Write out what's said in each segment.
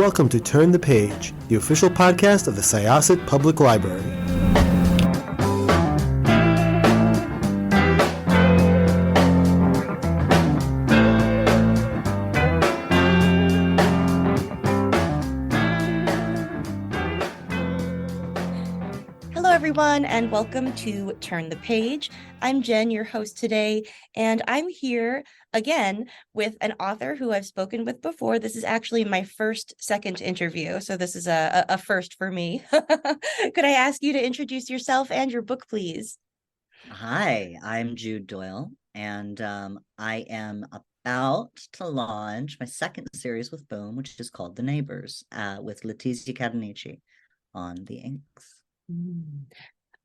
Welcome to Turn the Page, the official podcast of the Syosset Public Library. Hello, everyone, and welcome to Turn the Page. I'm Jen, your host today, and I'm here again with an author who I've spoken with before. This is actually my second interview, so this is a first for me. Could I ask you to introduce yourself and your book, please? Hi, I'm Jude Doyle, and I am about to launch my second series with Boom, which is called The Neighbors, with Letizia Cadenici on the inks.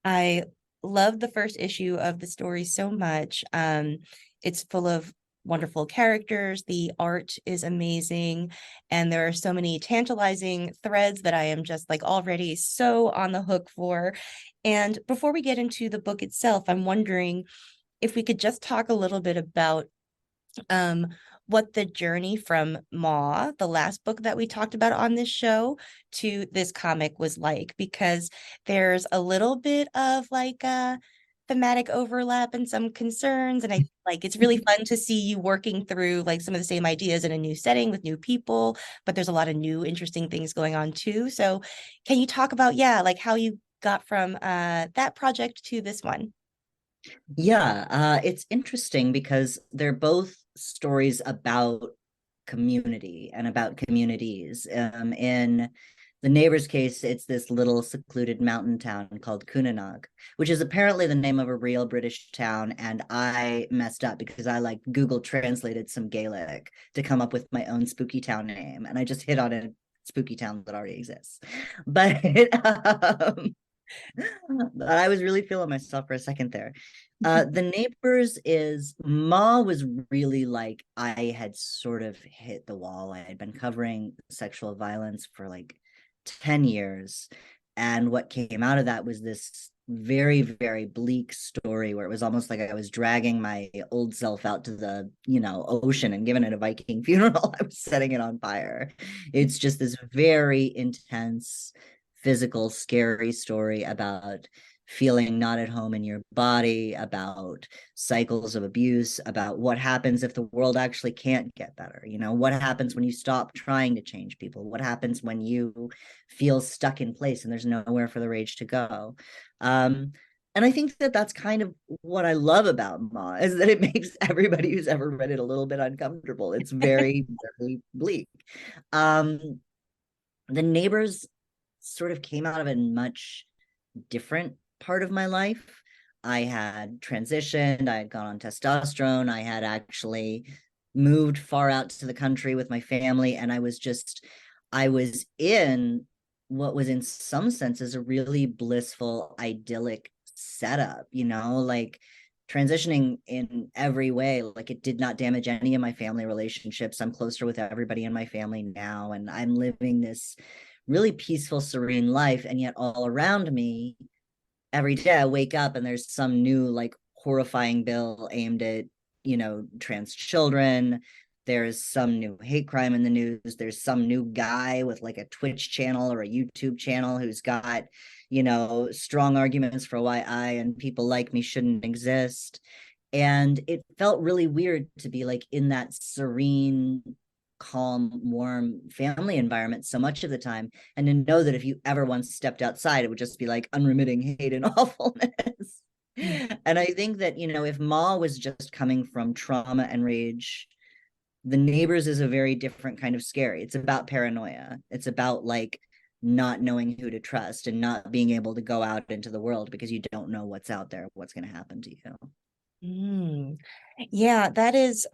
I love the first issue of the story so much. It's full of wonderful characters. The art is amazing. And there are so many tantalizing threads that I am just like already so on the hook for. And before we get into the book itself, I'm wondering if we could just talk a little bit about what the journey from Ma, the last book that we talked about on this show, to this comic was like, because there's a little bit of like a thematic overlap and some concerns. And I like it's really fun to see you working through like some of the same ideas in a new setting with new people, but there's a lot of new interesting things going on too. So can you talk about, like how you got from that project to this one? Yeah, it's interesting because they're both stories about community and about communities. In the Neighbor's case, it's this little secluded mountain town called Cunanag, which is apparently the name of a real British town. And I messed up because I like Google translated some Gaelic to come up with my own spooky town name. And I just hit on a spooky town that already exists. But but I was really feeling myself for a second there. The Neighbors is Ma was really like I had sort of hit the wall. I had been covering sexual violence for like 10 years. And what came out of that was this very, very bleak story where it was almost like I was dragging my old self out to the, ocean and giving it a Viking funeral. I was setting it on fire. It's just this very intense, physical, scary story about feeling not at home in your body, about cycles of abuse, about what happens if the world actually can't get better. What happens when you stop trying to change people? What happens when you feel stuck in place and there's nowhere for the rage to go? And I think that that's kind of what I love about Ma, is that it makes everybody who's ever read it a little bit uncomfortable. It's very, very bleak. The Neighbors sort of came out of a much different part of my life. I had transitioned, I had gone on testosterone, I had actually moved far out to the country with my family, and I was in what was in some senses a really blissful, idyllic setup, like transitioning in every way. Like it did not damage any of my family relationships. I'm closer with everybody in my family now, and I'm living this really peaceful, serene life. And yet all around me, every day I wake up and there's some new like horrifying bill aimed at, trans children. There's some new hate crime in the news. There's some new guy with like a Twitch channel or a YouTube channel who's got, strong arguments for why I and people like me shouldn't exist. And it felt really weird to be like in that serene, calm, warm family environment so much of the time, and to know that if you ever once stepped outside, it would just be like unremitting hate and awfulness. And I think that, if Ma was just coming from trauma and rage, The Neighbors is a very different kind of scary. It's about paranoia. It's about like not knowing who to trust and not being able to go out into the world because you don't know what's out there, what's going to happen to you. Yeah, that is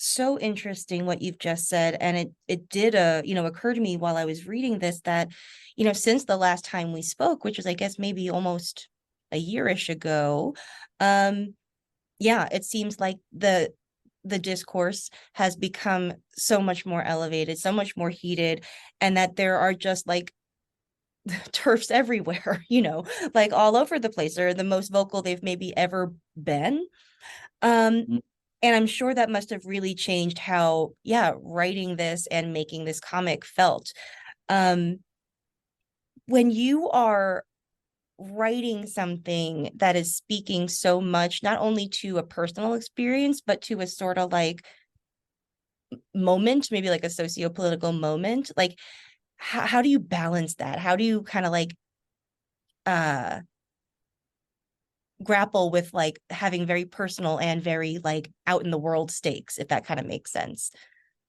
so interesting what you've just said. And it did occur to me while I was reading this that, since the last time we spoke, which was I guess maybe almost a yearish ago, it seems like the discourse has become so much more elevated, so much more heated, and that there are just like turfs everywhere, like all over the place. They're the most vocal they've maybe ever been. Um, And I'm sure that must have really changed how, yeah, writing this and making this comic felt. Um, when you are writing something that is speaking so much, not only to a personal experience, but to a sort of like moment, maybe like a socio-political moment, like how do you balance that? How do you kind of like uh grapple with like having very personal and very like out in the world stakes, if that kind of makes sense?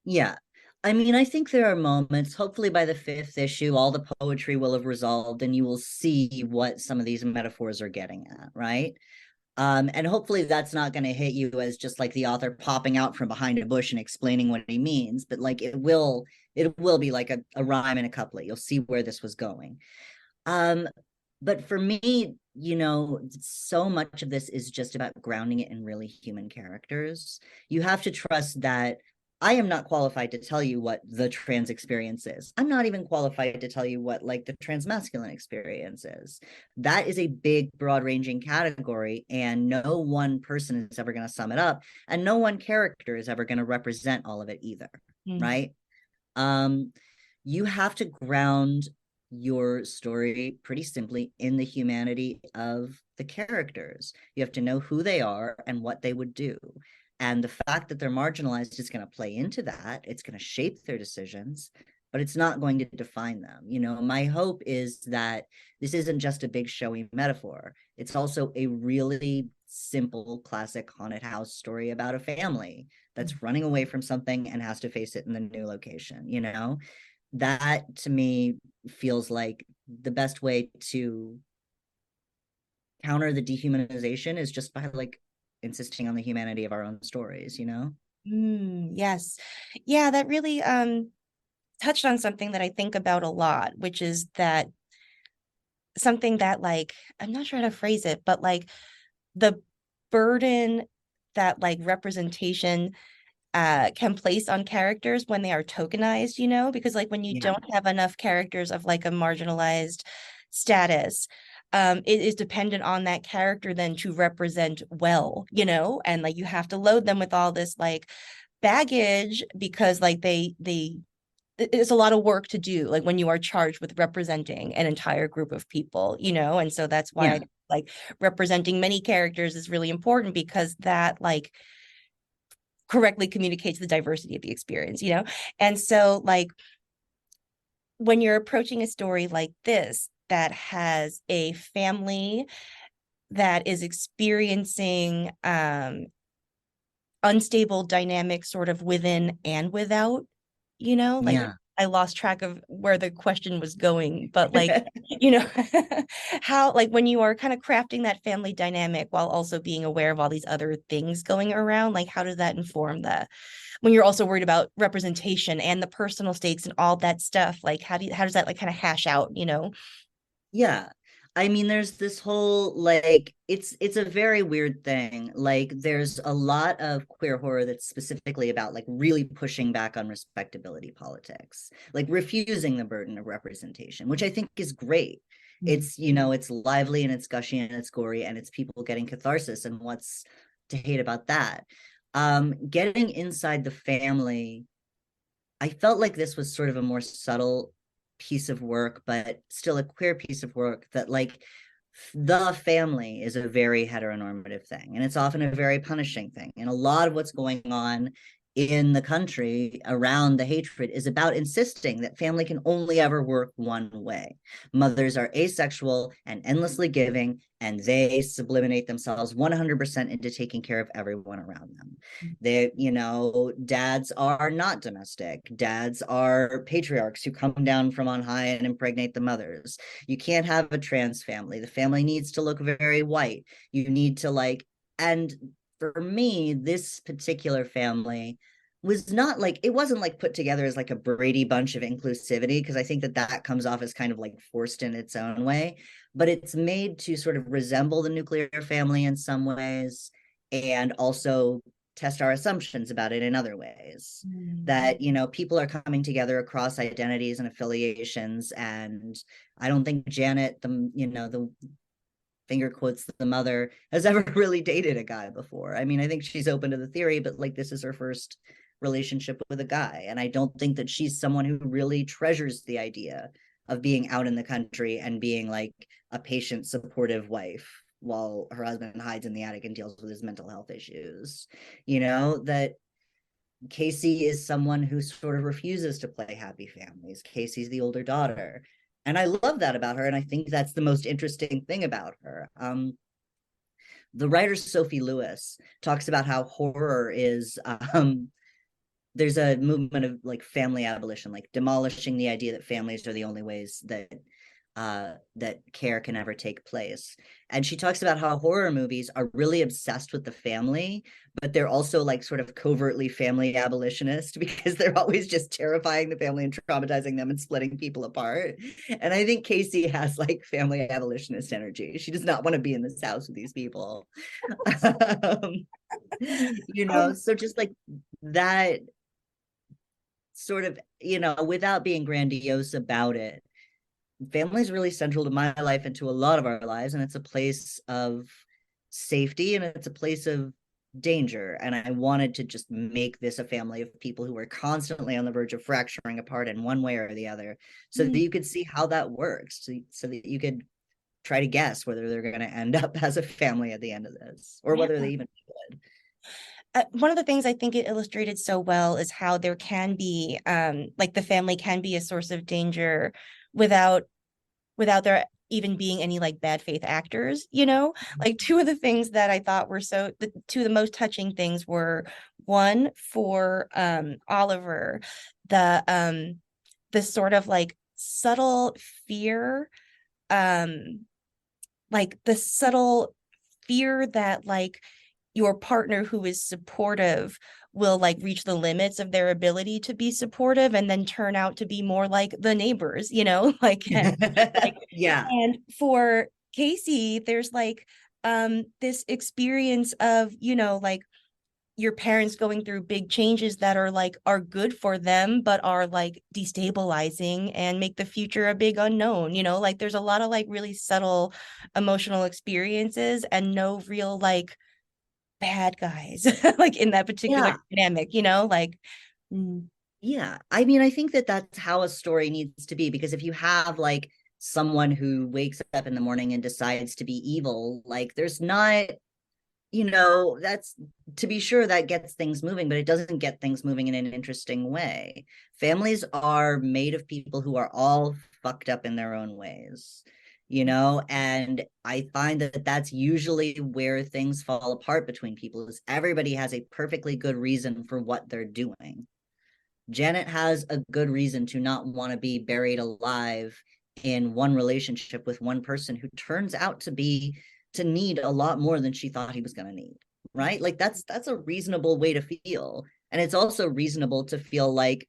Yeah. I mean, I think there are moments, hopefully by the fifth issue, all the poetry will have resolved and you will see what some of these metaphors are getting at, right? And hopefully that's not going to hit you as just like the author popping out from behind a bush and explaining what he means, but like it will be like a rhyme and a couplet. You'll see where this was going. Um, but for me, so much of this is just about grounding it in really human characters. You have to trust that I am not qualified to tell you what the trans experience is. I'm not even qualified to tell you what like the transmasculine experience is. That is a big, broad-ranging category, and no one person is ever going to sum it up, and no one character is ever going to represent all of it either, right? Um, you have to ground your story pretty simply in the humanity of the characters. You have to know who they are and what they would do. And the fact that they're marginalized is going to play into that. It's going to shape their decisions, but it's not going to define them. My hope is that this isn't just a big showy metaphor. It's also a really simple classic haunted house story about a family that's running away from something and has to face it in the new location. That to me feels like the best way to counter the dehumanization is just by like insisting on the humanity of our own stories. Yes. Yeah, that really touched on something that I think about a lot, which is that something that like I'm not sure how to phrase it, but like the burden that like representation can place on characters when they are tokenized, because like when you Yeah. don't have enough characters of like a marginalized status, it is dependent on that character then to represent well, and like you have to load them with all this like baggage because like they it's a lot of work to do like when you are charged with representing an entire group of people, and so that's why Yeah. like representing many characters is really important because that like correctly communicates the diversity of the experience, and so like when you're approaching a story like this that has a family that is experiencing unstable dynamics sort of within and without, like Yeah. I lost track of where the question was going, but like, you know, how like when you are kind of crafting that family dynamic while also being aware of all these other things going around, like how does that inform that when you're also worried about representation and the personal stakes and all that stuff? Like how does that like kind of hash out? Yeah. I mean, there's this whole like it's a very weird thing. Like there's a lot of queer horror that's specifically about like really pushing back on respectability politics, like refusing the burden of representation, which I think is great. It's lively and it's gushy and it's gory and it's people getting catharsis, and what's to hate about that? Getting inside the family, I felt like this was sort of a more subtle piece of work, but still a queer piece of work that like the family is a very heteronormative thing, and it's often a very punishing thing. And a lot of what's going on in the country around the hatred is about insisting that family can only ever work one way. Mothers are asexual and endlessly giving, and they sublimate themselves 100% into taking care of everyone around them. Dads are not domestic. Dads are patriarchs who come down from on high and impregnate the mothers. You can't have a trans family. The family needs to look very white. You need to like, and for me, this particular family was not like, it wasn't like put together as like a Brady Bunch of inclusivity, because I think that that comes off as kind of like forced in its own way, but it's made to sort of resemble the nuclear family in some ways, and also test our assumptions about it in other ways. That people are coming together across identities and affiliations, and I don't think Janet, the finger quotes the mother, has ever really dated a guy before. I mean, I think she's open to the theory, but like this is her first relationship with a guy. And I don't think that she's someone who really treasures the idea of being out in the country and being like a patient, supportive wife while her husband hides in the attic and deals with his mental health issues. You know, that Casey is someone who sort of refuses to play happy families. Casey's the older daughter. And I love that about her. And I think that's the most interesting thing about her. The writer Sophie Lewis talks about how horror is there's a movement of like family abolition, like demolishing the idea that families are the only ways that care can ever take place. And she talks about how horror movies are really obsessed with the family, but they're also like sort of covertly family abolitionist because they're always just terrifying the family and traumatizing them and splitting people apart. And I think Casey has like family abolitionist energy. She does not want to be in this house with these people. You know, so just like that sort of, you know, without being grandiose about it, family is really central to my life and to a lot of our lives, and it's a place of safety and it's a place of danger. And I wanted to just make this a family of people who are constantly on the verge of fracturing apart in one way or the other, so that you could see how that works, so that you could try to guess whether they're going to end up as a family at the end of this, or whether they even should. One of the things I think it illustrated so well is how there can be like the family can be a source of danger without there even being any like bad faith actors, you know. Like two of the things that I thought were the two of the most touching things were, one, for Oliver, the sort of like subtle fear, like the subtle fear that like your partner who is supportive will like reach the limits of their ability to be supportive and then turn out to be more like the neighbors, you know, like, like Yeah. And for Casey, there's like this experience of, you know, like your parents going through big changes that are good for them, but are like destabilizing and make the future a big unknown, you know. Like there's a lot of like really subtle emotional experiences and no real like bad guys like in that particular dynamic, you know, like yeah. I mean, I think that that's how a story needs to be, because if you have like someone who wakes up in the morning and decides to be evil, like there's not, you know, that's, to be sure, that gets things moving, but it doesn't get things moving in an interesting way. Families are made of people who are all fucked up in their own ways, you know. And I find that that's usually where things fall apart between people, is everybody has a perfectly good reason for what they're doing. Janet has a good reason to not want to be buried alive in one relationship with one person who turns out to need a lot more than she thought he was going to need, right? Like that's a reasonable way to feel. And it's also reasonable to feel like,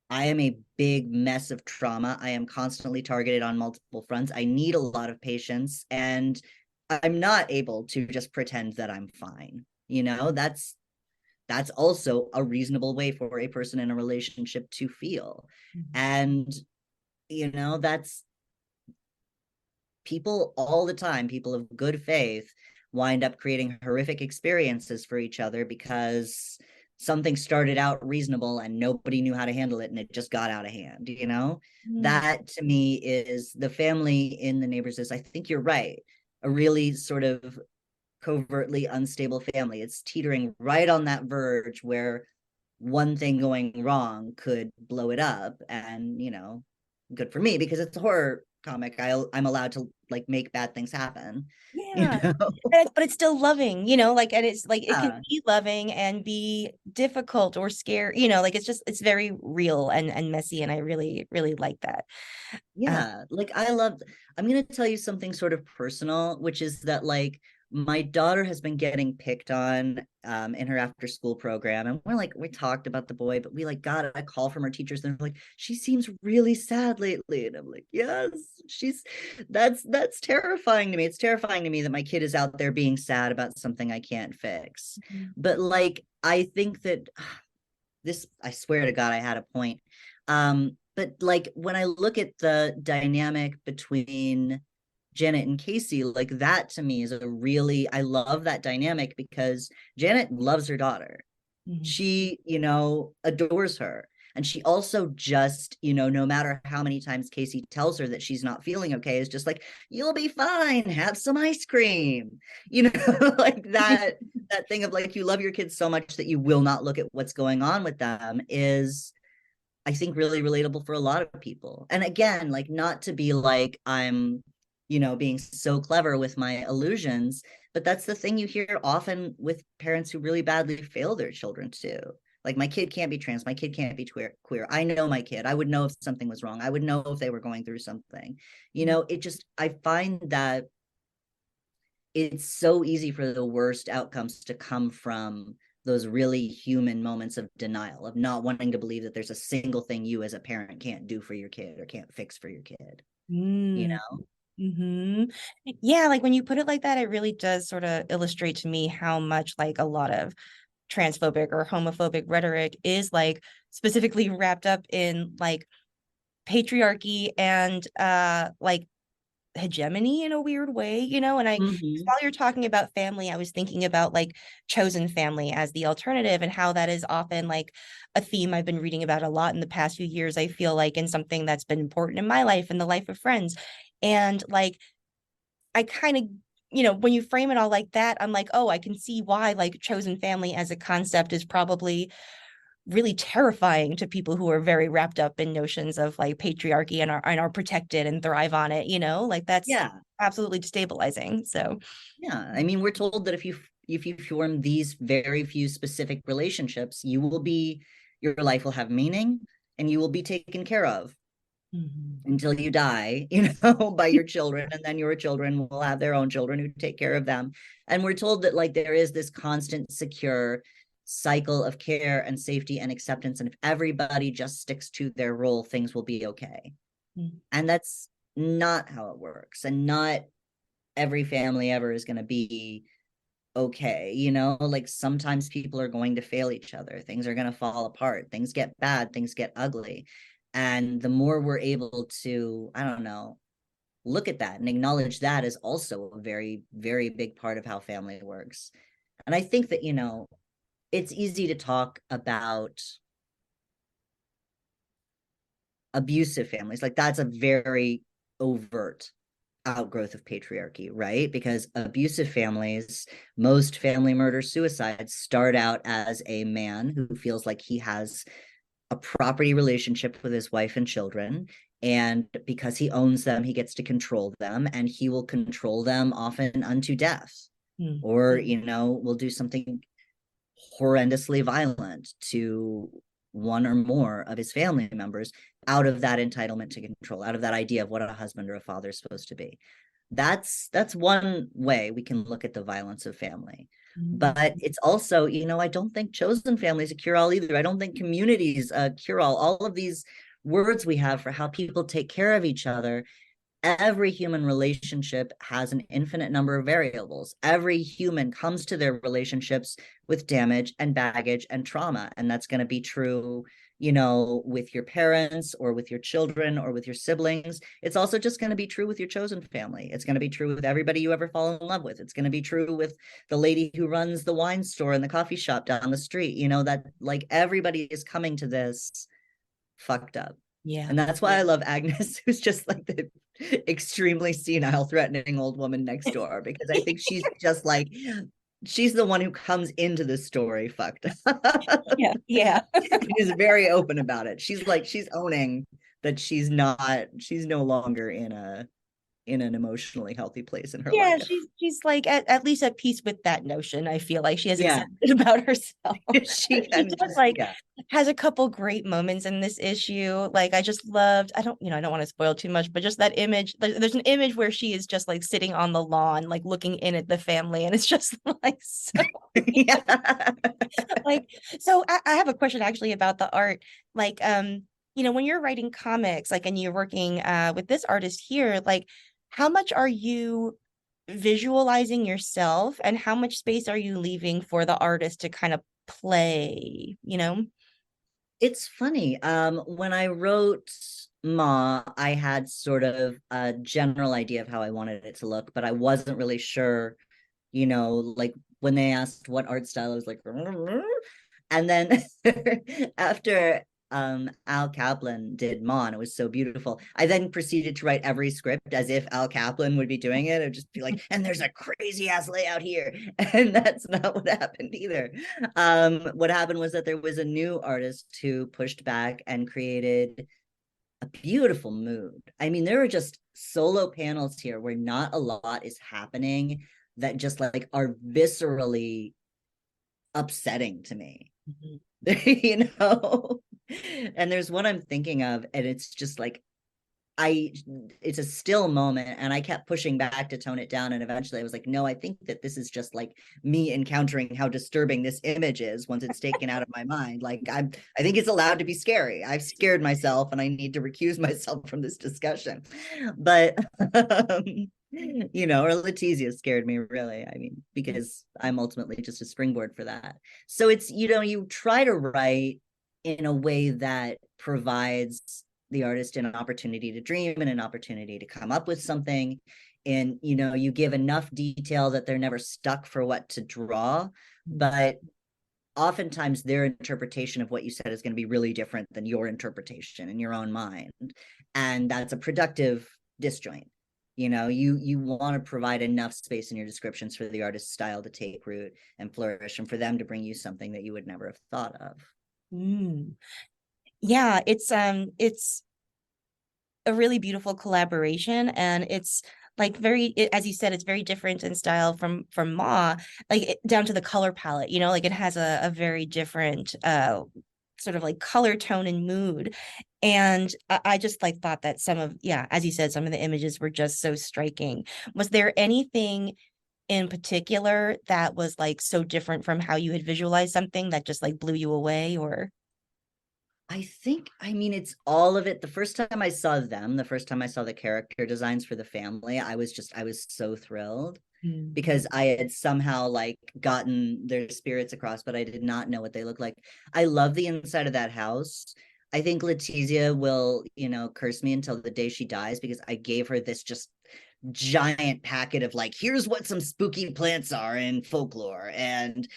I am a big mess of trauma. I am constantly targeted on multiple fronts. I need a lot of patience, and I'm not able to just pretend that I'm fine. You know, that's also a reasonable way for a person in a relationship to feel. And, you know, that's, people all the time, people of good faith, wind up creating horrific experiences for each other because something started out reasonable and nobody knew how to handle it and it just got out of hand, you know. That to me is the family in The Neighbors. Is, I think you're right, a really sort of covertly unstable family. It's teetering right on that verge where one thing going wrong could blow it up. And, you know, good for me, because it's a horror comic, I'm allowed to like make bad things happen. yeah, You know? but it's still loving, you know, like, and it's like it can be loving and be difficult or scary, you know, like it's very real and messy, and I really really like that. Yeah, like I'm gonna tell you something sort of personal, which is that like my daughter has been getting picked on in her after school program, and we talked about the boy, but we like got a call from her teachers and they're like, she seems really sad lately. And I'm like, yes, that's terrifying to me. It's terrifying to me that my kid is out there being sad about something I can't fix. But like, I think that this, I swear to God, I had a point. But like when I look at the dynamic between Janet and Casey, like that to me is a really, I love that dynamic because Janet loves her daughter. She, adores her. And she also just, no matter how many times Casey tells her that she's not feeling okay, is just like, you'll be fine, have some ice cream. Like that thing of like, you love your kids so much that you will not look at what's going on with them is, I think, really relatable for a lot of people. And again, like, not to be like I'm, being so clever with my illusions, but that's the thing you hear often with parents who really badly fail their children too. Like, my kid can't be trans, my kid can't be queer. I know my kid. I would know if something was wrong. I would know if they were going through something. I find that it's so easy for the worst outcomes to come from those really human moments of denial, of not wanting to believe that there's a single thing you as a parent can't do for your kid or can't fix for your kid. Mm-hmm. Yeah, like when you put it like that, it really does sort of illustrate to me how much like a lot of transphobic or homophobic rhetoric is like specifically wrapped up in like patriarchy and like hegemony in a weird way, and while you're talking about family, I was thinking about like chosen family as the alternative and how that is often like a theme I've been reading about a lot in the past few years. I feel like in something that's been important in my life and the life of friends. And like I kind of, when you frame it all like that, I'm like, oh, I can see why like chosen family as a concept is probably really terrifying to people who are very wrapped up in notions of like patriarchy and are protected and thrive on it, like that's absolutely destabilizing. So I mean, we're told that if you form these very few specific relationships, your life will have meaning and you will be taken care of until you die, by your children, and then your children will have their own children who take care of them. And we're told that like there is this constant secure cycle of care and safety and acceptance, and if everybody just sticks to their role, things will be okay. And that's not how it works, and not every family ever is going to be okay. Like sometimes people are going to fail each other, things are going to fall apart, things get bad, things get ugly. And the more we're able to, I don't know, look at that and acknowledge that is also a very, very big part of how family works. And I think that, it's easy to talk about abusive families. Like that's a very overt outgrowth of patriarchy, right? Because abusive families, most family murder suicides start out as a man who feels like he has a property relationship with his wife and children, and because he owns them, he gets to control them, and he will control them often unto death, or will do something horrendously violent to one or more of his family members out of that entitlement to control, out of that idea of what a husband or a father is supposed to be. That's one way we can look at the violence of family. But it's also, I don't think chosen family is a cure-all either. I don't think community is a cure-all. All of these words we have for how people take care of each other, every human relationship has an infinite number of variables. Every human comes to their relationships with damage and baggage and trauma. And that's going to be true, with your parents or with your children or with your siblings. It's also just going to be true with your chosen family. It's going to be true with everybody you ever fall in love with. It's going to be true with the lady who runs the wine store and the coffee shop down the street, that like everybody is coming to this fucked up. Yeah. And that's why I love Agnes, who's just like the extremely senile, threatening old woman next door, because I think she's just like, she's the one who comes into the story fucked up. Yeah. She's very open about it. She's owning that she's no longer in an emotionally healthy place in her life. She's like at least at peace with that notion. I feel like she has accepted about herself. She just has a couple great moments in this issue. Like I just loved, I don't want to spoil too much, but just that image, there's an image where she is just like sitting on the lawn, like looking in at the family, and it's just like so like, so I have a question actually about the art. Like when you're writing comics, like, and you're working with this artist here, like how much are you visualizing yourself and how much space are you leaving for the artist to kind of play? It's funny. When I wrote Ma, I had sort of a general idea of how I wanted it to look, but I wasn't really sure, like when they asked what art style, I was like, and then after Al Kaplan did Ma, and it was so beautiful, I then proceeded to write every script as if Al Kaplan would be doing it. It would just be like, and there's a crazy ass layout here. And that's not what happened either. What happened was that there was a new artist who pushed back and created a beautiful mood. I mean, there are just solo panels here where not a lot is happening that just like are viscerally upsetting to me. You know? And there's one I'm thinking of, and it's just like it's a still moment, and I kept pushing back to tone it down, and eventually I was like, no, I think that this is just like me encountering how disturbing this image is once it's taken out of my mind. Like I think it's allowed to be scary. I've scared myself and I need to recuse myself from this discussion. But or Letizia scared me, really. I mean, because I'm ultimately just a springboard for that. So it's, you try to write in a way that provides the artist an opportunity to dream and an opportunity to come up with something. And, you give enough detail that they're never stuck for what to draw. But oftentimes their interpretation of what you said is going to be really different than your interpretation in your own mind. And that's a productive disjoint. You want to provide enough space in your descriptions for the artist's style to take root and flourish, and for them to bring you something that you would never have thought of. Yeah, it's a really beautiful collaboration, and it's like as you said, it's very different in style from Ma, like down to the color palette, like it has a very different sort of like color tone and mood. And I just like thought that as you said, some of the images were just so striking. Was there anything in particular that was like so different from how you had visualized something that just like blew you away? Or I mean, it's all of it. The first time I saw the character designs for the family, I was so thrilled because I had somehow like gotten their spirits across, but I did not know what they looked like. I love the inside of that house. I think Letizia will, curse me until the day she dies, because I gave her this just giant packet of like, here's what some spooky plants are in folklore. And,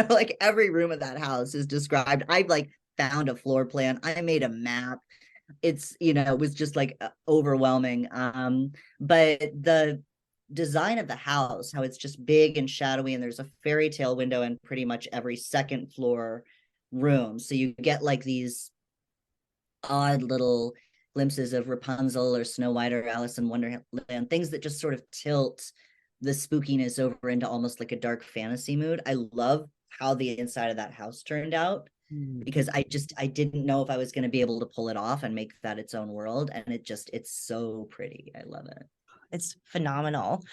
like every room of that house is described. I've like found a floor plan. I made a map. It's, it was just like overwhelming. But the design of the house, how it's just big and shadowy, and there's a fairy tale window in pretty much every second floor room. So you get like these odd little glimpses of Rapunzel or Snow White or Alice in Wonderland, things that just sort of tilt the spookiness over into almost like a dark fantasy mood. I love how the inside of that house turned out, because I didn't know if I was going to be able to pull it off and make that its own world. And it's so pretty. I love it. it's phenomenal.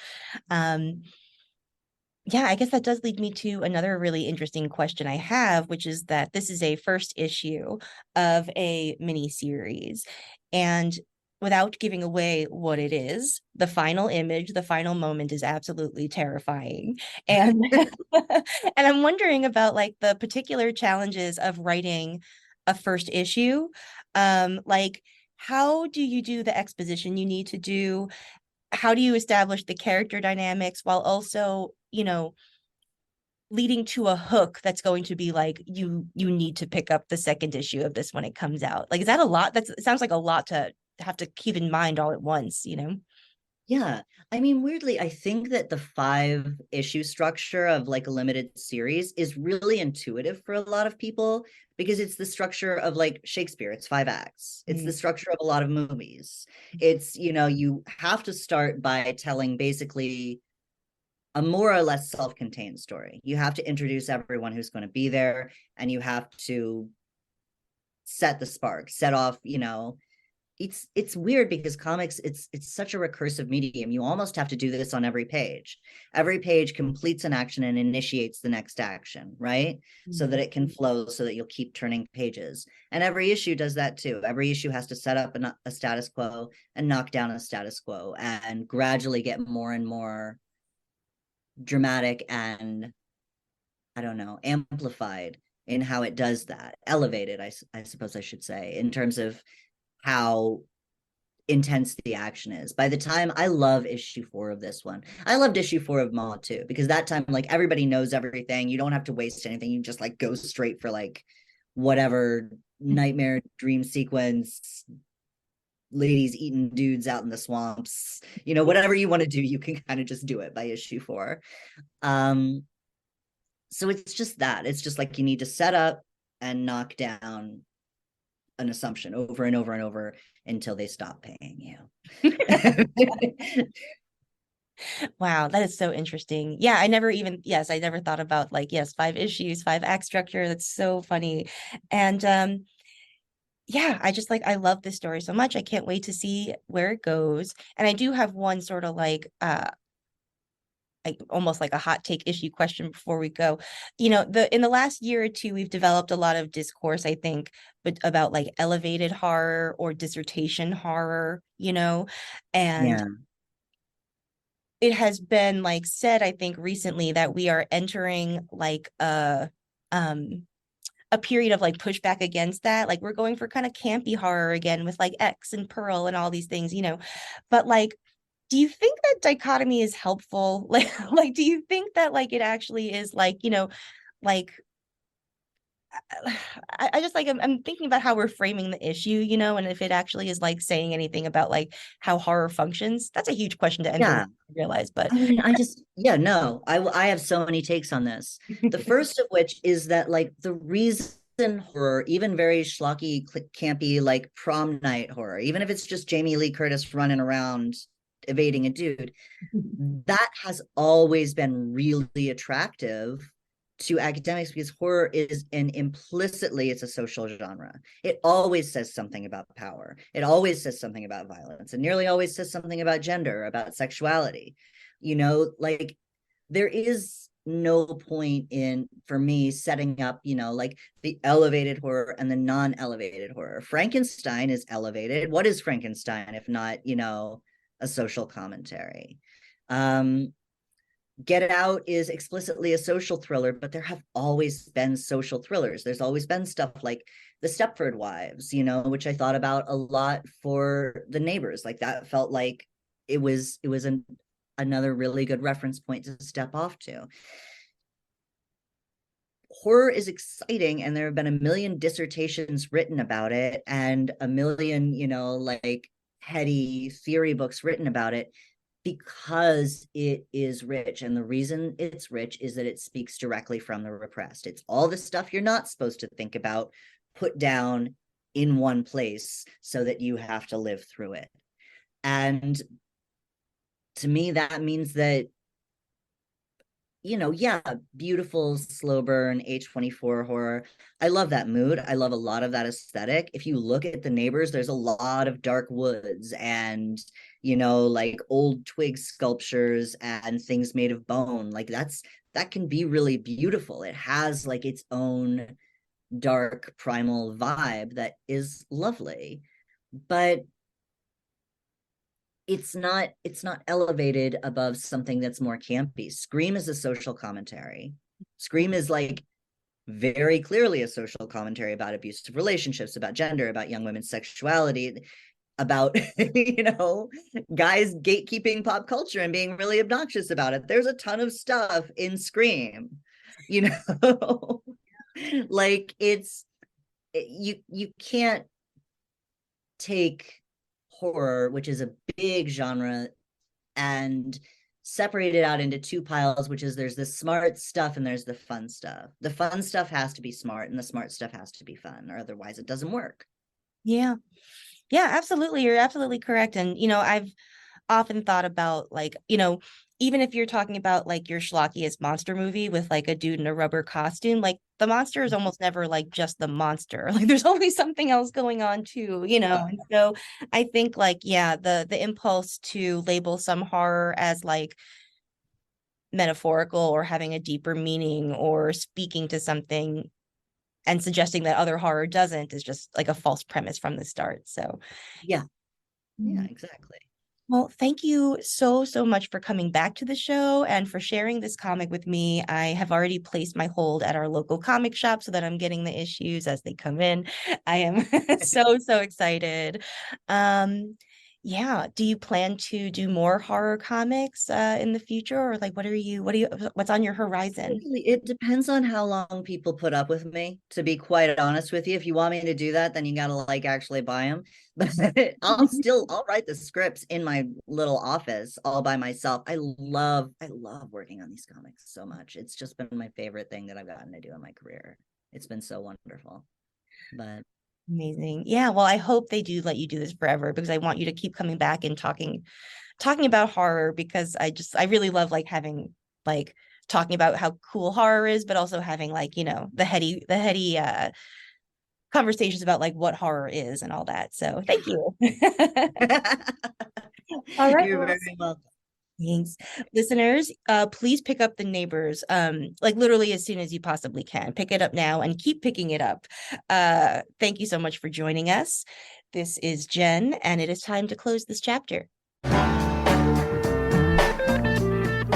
Yeah, I guess that does lead me to another really interesting question I have, which is that this is a first issue of a mini series. And without giving away what it is, the final image, the final moment is absolutely terrifying. And and I'm wondering about like the particular challenges of writing a first issue. Like how do you do the exposition you need to do? How do you establish the character dynamics while also, leading to a hook that's going to be like, you need to pick up the second issue of this when it comes out? Like, is that a lot? It sounds like a lot to have to keep in mind all at once. Yeah. I mean, weirdly, I think that the 5-issue structure of like a limited series is really intuitive for a lot of people, because it's the structure of like Shakespeare. It's 5 acts. It's the structure of a lot of movies. It's, you have to start by telling basically a more or less self-contained story. You have to introduce everyone who's going to be there, and you have to set the spark, set off, it's weird because comics, it's such a recursive medium. You almost have to do this on every page. Every page completes an action and initiates the next action, right? So that it can flow, so that you'll keep turning pages. And every issue does that too. Every issue has to set up a status quo and knock down a status quo, and gradually get more and more dramatic and, I don't know, amplified in how it does that. Elevated, I suppose I should say, in terms of how intense the action is. By the time I love issue 4 of this one, I loved issue 4 of Ma too, because that time like everybody knows everything. You don't have to waste anything. You just like go straight for like whatever nightmare dream sequence, ladies eating dudes out in the swamps, whatever you want to do, you can kind of just do it by issue 4. So it's just that. It's just like you need to set up and knock down an assumption over and over and over until they stop paying you. Wow, that is so interesting. Yeah, I never thought about like, yes, 5 issues, 5 act structure. That's so funny. And yeah, I love this story so much. I can't wait to see where it goes. And I do have one sort of like almost like a hot take issue question before we go. In the last year or two, we've developed a lot of discourse, I think, but about like elevated horror or dissertation horror, and Yeah. it has been like said, I think recently, that we are entering like a period of like pushback against that. Like we're going for kind of campy horror again with like X and Pearl and all these things, but like, do you think that dichotomy is helpful? Like, do you think that like it actually is like, like I just like I'm thinking about how we're framing the issue, and if it actually is like saying anything about like how horror functions. That's a huge question to enter, Yeah. I realize, but I mean, no, I have so many takes on this. The first of which is that like the reason horror, even very schlocky, campy, like prom night horror, even if it's just Jamie Lee Curtis running around evading a dude, that has always been really attractive to academics because horror is implicitly it's a social genre. It always says something about power. It always says something about violence. It nearly always says something about gender, about sexuality. Like there is no point in, for me, setting up, like the elevated horror and the non-elevated horror. Frankenstein is elevated. What is Frankenstein if not, a social commentary? Get Out is explicitly a social thriller, but there have always been social thrillers. There's always been stuff like The Stepford Wives, which I thought about a lot for The Neighbors. Like that felt like it was another really good reference point to step off to. Horror is exciting, and there have been a million dissertations written about it and a million, like heady theory books written about it, because it is rich. And the reason it's rich is that it speaks directly from the repressed. It's all the stuff you're not supposed to think about put down in one place so that you have to live through it. And to me, that means that, beautiful slow burn A24 horror. I love that mood. I love a lot of that aesthetic. If you look at The Neighbors, there's a lot of dark woods and, like old twig sculptures and things made of bone. Like that can be really beautiful. It has like its own dark primal vibe that is lovely. But it's not elevated above something that's more campy. Scream is a social commentary. Scream is like very clearly a social commentary about abusive relationships, about gender, about young women's sexuality, about guys gatekeeping pop culture and being really obnoxious about it. There's a ton of stuff in Scream, like you can't take horror, which is a big genre, and separate it out into two piles, which is there's the smart stuff and there's the fun stuff. The fun stuff has to be smart and the smart stuff has to be fun, or otherwise it doesn't work. yeah, absolutely. You're absolutely correct. And, I've often thought about like, even if you're talking about like your schlockiest monster movie with like a dude in a rubber costume, like the monster is almost never like just the monster. Like there's always something else going on too, And so I think like, yeah, the impulse to label some horror as like metaphorical or having a deeper meaning or speaking to something and suggesting that other horror doesn't is just like a false premise from the start. So yeah, exactly. Well, thank you so much for coming back to the show and for sharing this comic with me. I have already placed my hold at our local comic shop so that I'm getting the issues as they come in. I am so excited. Um, yeah, do you plan to do more horror comics in the future, or like what's on your horizon? Really, it depends on how long people put up with me, to be quite honest with you. If you want me to do that, then you gotta like actually buy them. But I'll write the scripts in my little office all by myself. I love working on these comics so much. It's just been my favorite thing that I've gotten to do in my career. It's been so wonderful. But Amazing. Yeah, well, I hope they do let you do this forever because I want you to keep coming back and talking about horror because I really love like having like talking about how cool horror is, but also having like, the heady conversations about like what horror is and all that. So thank you. All right. you're Well, very welcome. thanks. Listeners, please pick up The Neighbors, like literally as soon as you possibly can. Pick it up now and keep picking it up. Thank you so much for joining us. This is Jen, and it is time to close this chapter.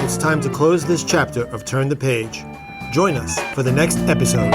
It's time to close this chapter of Turn the Page. Join us for the next episode.